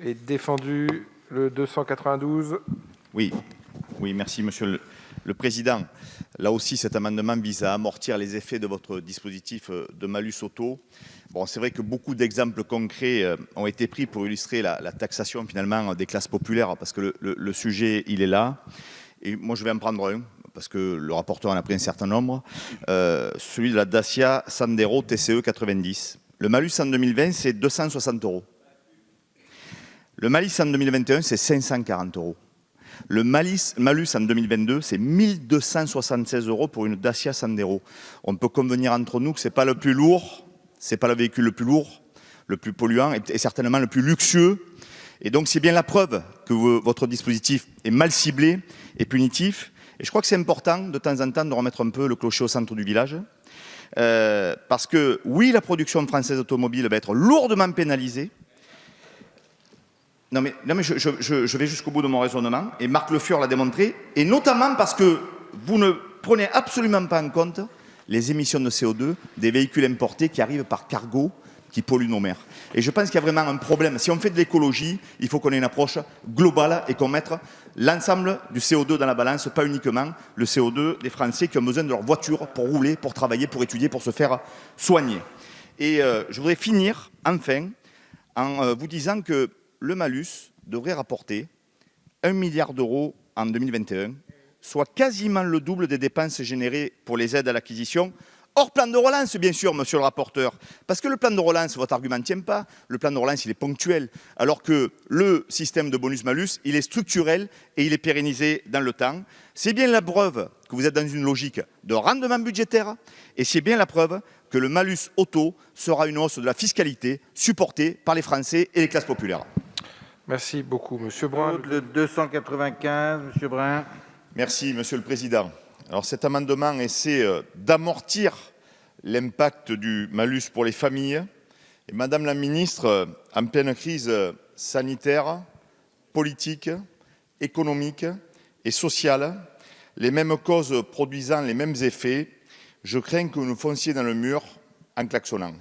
est défendu. Le 292. Oui, merci Monsieur le Président. Là aussi, cet amendement vise à amortir les effets de votre dispositif de malus auto. Bon, c'est vrai que beaucoup d'exemples concrets ont été pris pour illustrer la taxation finalement des classes populaires, parce que le sujet, il est là. Et moi, je vais en prendre un, parce que le rapporteur en a pris un certain nombre. Celui de la Dacia Sandero TCE 90. Le malus en 2020, c'est 260 €. Le malus en 2021, c'est 540 €. Le malus en 2022, c'est 1 276 € pour une Dacia Sandero. On peut convenir entre nous que ce n'est pas le plus lourd, ce n'est pas le véhicule le plus lourd, le plus polluant et certainement le plus luxueux. Et donc, c'est bien la preuve que votre dispositif est mal ciblé et punitif. Et je crois que c'est important, de temps en temps, de remettre un peu le clocher au centre du village. Parce que, oui, la production française automobile va être lourdement pénalisée. Non mais je vais jusqu'au bout de mon raisonnement, et Marc Le Fur l'a démontré, et notamment parce que vous ne prenez absolument pas en compte les émissions de CO2 des véhicules importés qui arrivent par cargo, qui polluent nos mers. Et je pense qu'il y a vraiment un problème. Si on fait de l'écologie, il faut qu'on ait une approche globale et qu'on mette l'ensemble du CO2 dans la balance, pas uniquement le CO2 des Français qui ont besoin de leur voiture pour rouler, pour travailler, pour étudier, pour se faire soigner. Et je voudrais finir, enfin, en vous disant que le malus devrait rapporter 1 milliard d'euros en 2021, soit quasiment le double des dépenses générées pour les aides à l'acquisition, hors plan de relance, bien sûr, monsieur le rapporteur. Parce que le plan de relance, votre argument ne tient pas. Le plan de relance, il est ponctuel. Alors que le système de bonus-malus, il est structurel et il est pérennisé dans le temps. C'est bien la preuve que vous êtes dans une logique de rendement budgétaire. Et c'est bien la preuve que le malus auto sera une hausse de la fiscalité supportée par les Français et les classes populaires. Merci beaucoup, Monsieur Brun. Le 295, Monsieur Brun. Merci, Monsieur le Président. Alors cet amendement essaie d'amortir l'impact du malus pour les familles. Et Madame la Ministre, en pleine crise sanitaire, politique, économique et sociale, les mêmes causes produisant les mêmes effets, je crains que vous nous fonciez dans le mur en klaxonnant.